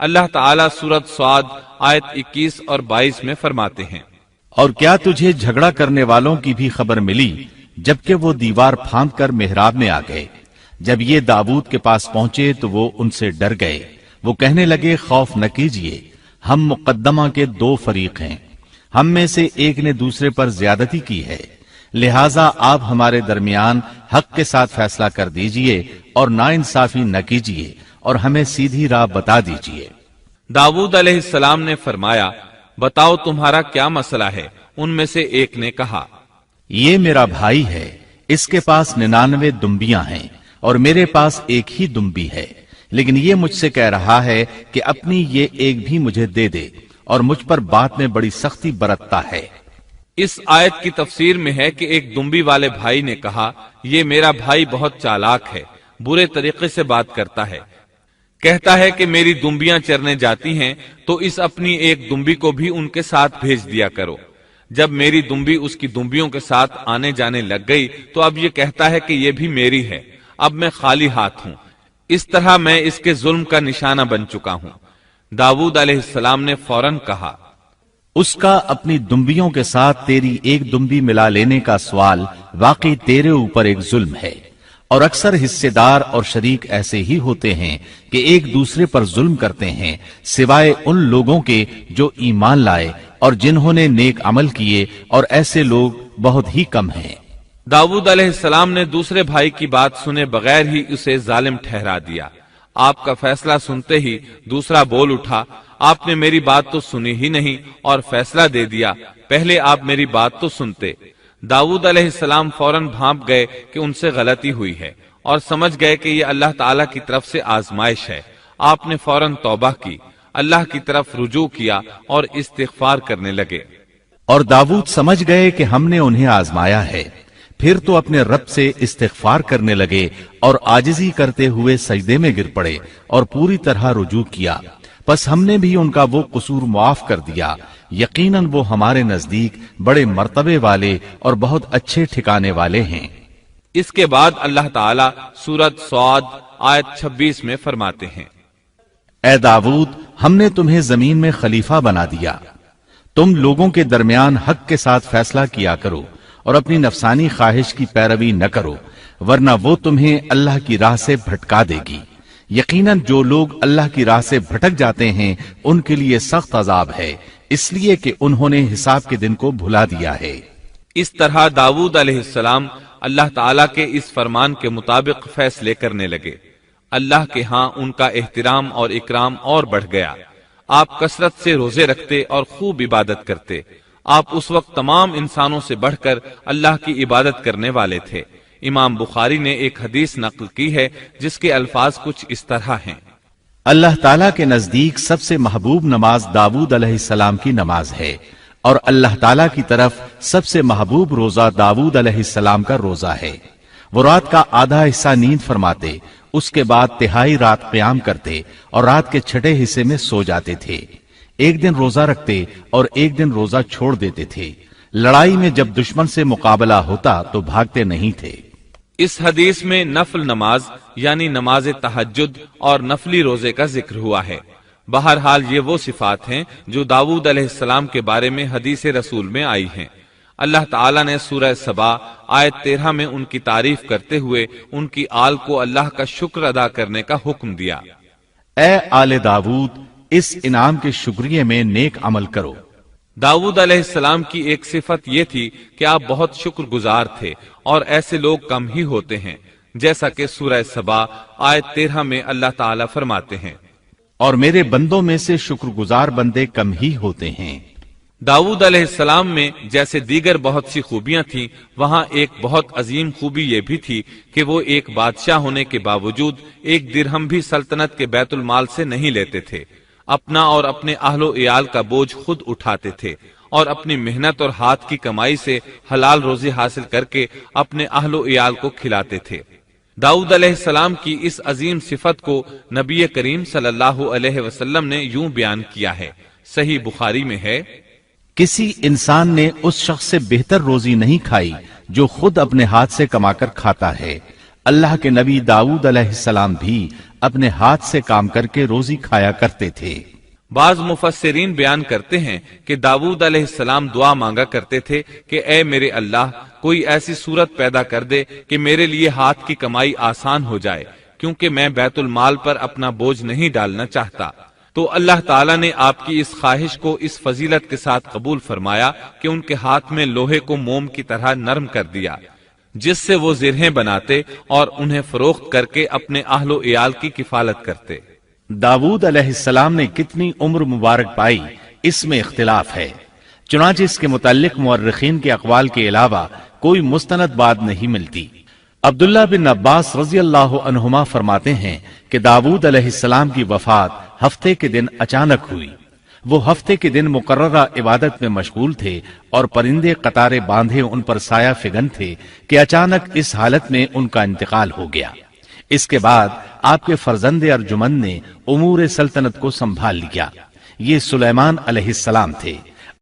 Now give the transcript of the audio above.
اللہ تعالیٰ سورۃ صاد آیت 21 اور 22 میں فرماتے ہیں، اور کیا تجھے جھگڑا کرنے والوں کی بھی خبر ملی جبکہ وہ دیوار پھاند کر محراب میں آ گئے؟ جب یہ داؤد کے پاس پہنچے تو وہ ان سے ڈر گئے۔ وہ کہنے لگے، خوف نہ کیجیے، ہم مقدمہ کے 2 فریق ہیں، ہم میں سے ایک نے دوسرے پر زیادتی کی ہے، لہٰذا آپ ہمارے درمیان حق کے ساتھ فیصلہ کر دیجئے اور ناانصافی نہ کیجیے اور ہمیں سیدھی راہ بتا دیجیے۔ داؤد علیہ السلام نے فرمایا، بتاؤ تمہارا کیا مسئلہ ہے؟ ان میں سے ایک نے کہا، یہ میرا بھائی ہے، اس کے پاس 99 دمبیاں ہیں اور میرے پاس ایک ہی دمبی ہے، لیکن یہ مجھ سے کہہ رہا ہے کہ اپنی یہ ایک بھی مجھے دے دے اور مجھ پر بات میں بڑی سختی برتتا ہے۔ اس آیت کی تفسیر میں ہے کہ ایک دمبی والے بھائی نے کہا، یہ میرا بھائی بہت چالاک ہے، برے طریقے سے بات کرتا ہے، کہتا ہے کہ میری دمبیاں چرنے جاتی ہیں تو اس اپنی ایک دمبی کو بھی ان کے ساتھ بھیج دیا کرو۔ جب میری دمبی اس کی دمبیوں کے ساتھ آنے جانے لگ گئی تو اب یہ کہتا ہے کہ یہ بھی میری ہے، اب میں خالی ہاتھ ہوں، اس طرح میں اس کے ظلم کا نشانہ بن چکا ہوں۔ داؤد علیہ السلام نے فوراً کہا، اس کا اپنی دمبیوں کے ساتھ تیری ایک دمبی ملا لینے کا سوال واقعی تیرے اوپر ایک ظلم ہے، اور اکثر حصے دار اور شریک ایسے ہی ہوتے ہیں کہ ایک دوسرے پر ظلم کرتے ہیں، سوائے ان لوگوں کے جو ایمان لائے اور جنہوں نے نیک عمل کیے، اور ایسے لوگ بہت ہی کم ہیں۔ داؤد علیہ السلام نے دوسرے بھائی کی بات سنے بغیر ہی اسے ظالم ٹھہرا دیا۔ آپ کا فیصلہ سنتے ہی دوسرا بول اٹھا، آپ نے میری بات تو سنی ہی نہیں اور فیصلہ دے دیا، پہلے آپ میری بات تو سنتے۔ داؤد علیہ السلام فوراً بھانپ گئے کہ ان سے غلطی ہوئی ہے اور سمجھ گئے کہ یہ اللہ تعالیٰ کی طرف سے آزمائش ہے۔ آپ نے فوراً توبہ کی، اللہ کی طرف رجوع کیا اور استغفار کرنے لگے۔ اور داؤد سمجھ گئے کہ ہم نے انہیں آزمایا ہے، پھر تو اپنے رب سے استغفار کرنے لگے اور عاجزی کرتے ہوئے سجدے میں گر پڑے اور پوری طرح رجوع کیا۔ پس ہم نے بھی ان کا وہ قصور معاف کر دیا، یقیناً وہ ہمارے نزدیک بڑے مرتبے والے اور بہت اچھے ٹھکانے والے ہیں۔ اس کے بعد اللہ تعالیٰ سورۃ صاد آیت 26 میں فرماتے ہیں، اے داؤد، ہم نے تمہیں زمین میں خلیفہ بنا دیا، تم لوگوں کے درمیان حق کے ساتھ فیصلہ کیا کرو اور اپنی نفسانی خواہش کی پیروی نہ کرو، ورنہ وہ تمہیں اللہ کی راہ سے بھٹکا دے گی۔ یقیناً جو لوگ اللہ کی راہ سے بھٹک جاتے ہیں ان کے لیے سخت عذاب ہے، اس لیے کہ انہوں نے حساب کے دن کو بھلا دیا ہے۔ اس طرح داؤد علیہ السلام اللہ تعالیٰ کے اس فرمان کے مطابق فیصلے کرنے لگے۔ اللہ کے ہاں ان کا احترام اور اکرام اور بڑھ گیا۔ آپ کثرت سے روزے رکھتے اور خوب عبادت کرتے۔ آپ اس وقت تمام انسانوں سے بڑھ کر اللہ کی عبادت کرنے والے تھے۔ امام بخاری نے ایک حدیث نقل کی ہے جس کے الفاظ کچھ اس طرح ہیں، اللہ تعالیٰ کے نزدیک سب سے محبوب نماز داؤد علیہ السلام کی نماز ہے، اور اللہ تعالیٰ کی طرف سب سے محبوب روزہ داؤد علیہ السلام کا روزہ ہے۔ وہ رات کا آدھا حصہ نیند فرماتے، اس کے بعد تہائی رات قیام کرتے اور رات کے چھٹے حصے میں سو جاتے تھے۔ ایک دن روزہ رکھتے اور ایک دن روزہ چھوڑ دیتے تھے۔ لڑائی میں جب دشمن سے مقابلہ ہوتا تو بھاگتے نہیں تھے۔ اس حدیث میں نفل نماز یعنی نماز تہجد اور نفلی روزے کا ذکر ہوا ہے۔ بہرحال یہ وہ صفات ہیں جو داؤد علیہ السلام کے بارے میں حدیث رسول میں آئی ہیں۔ اللہ تعالیٰ نے سورہ سبا آیت 13 میں ان کی تعریف کرتے ہوئے ان کی آل کو اللہ کا شکر ادا کرنے کا حکم دیا۔ اے آل داؤد، اس انعام کے شکریہ میں نیک عمل کرو۔ داؤد علیہ السلام کی ایک صفت یہ تھی کہ آپ بہت شکر گزار تھے، اور ایسے لوگ کم ہی ہوتے ہیں، جیسا کہ سورہ سبا آیت 13 میں اللہ تعالیٰ فرماتے ہیں، اور میرے بندوں میں سے شکر گزار بندے کم ہی ہوتے ہیں۔ داؤد علیہ السلام میں جیسے دیگر بہت سی خوبیاں تھیں، وہاں ایک بہت عظیم خوبی یہ بھی تھی کہ وہ ایک بادشاہ ہونے کے باوجود ایک درہم بھی سلطنت کے بیت المال سے نہیں لیتے تھے۔ اپنا اور اپنے اہل و عیال کا بوجھ خود اٹھاتے تھے، اور اپنی محنت اور ہاتھ کی کمائی سے حلال روزی حاصل کر کے اپنے اہل و عیال کو کھلاتے تھے۔ داؤد علیہ السلام کی اس عظیم صفت کو نبی کریم صلی اللہ علیہ وسلم نے یوں بیان کیا ہے، صحیح بخاری میں ہے، کسی انسان نے اس شخص سے بہتر روزی نہیں کھائی جو خود اپنے ہاتھ سے کما کر کھاتا ہے۔ اللہ کے نبی داؤد علیہ السلام بھی اپنے ہاتھ سے کام کر کے روزی کھایا کرتے تھے۔ بعض مفسرین بیان کرتے ہیں کہ داؤد علیہ السلام دعا مانگا کرتے تھے کہ اے میرے اللہ، کوئی ایسی صورت پیدا کر دے کہ میرے لیے ہاتھ کی کمائی آسان ہو جائے، کیونکہ میں بیت المال پر اپنا بوجھ نہیں ڈالنا چاہتا۔ تو اللہ تعالیٰ نے آپ کی اس خواہش کو اس فضیلت کے ساتھ قبول فرمایا کہ ان کے ہاتھ میں لوہے کو موم کی طرح نرم کر دیا، جس سے وہ زرہیں بناتے اور انہیں فروخت کر کے اپنے اہل و عیال کی کفالت کرتے۔ داؤد علیہ السلام نے کتنی عمر مبارک پائی، اس میں اختلاف ہے، چنانچہ اس کے متعلق مورخین کے اقوال کے علاوہ کوئی مستند بات نہیں ملتی۔ عبداللہ بن عباس رضی اللہ عنہما فرماتے ہیں کہ داؤد علیہ السلام کی وفات ہفتے کے دن اچانک ہوئی۔ وہ ہفتے کے دن مقررہ عبادت میں مشغول تھے اور پرندے قطارے باندھے ان پر سایہ فگن تھے کہ اچانک اس حالت میں ان کا انتقال ہو گیا۔ اس کے بعد آپ کے فرزند ارجمند نے امور سلطنت کو سنبھال لیا۔ یہ سلیمان علیہ السلام تھے۔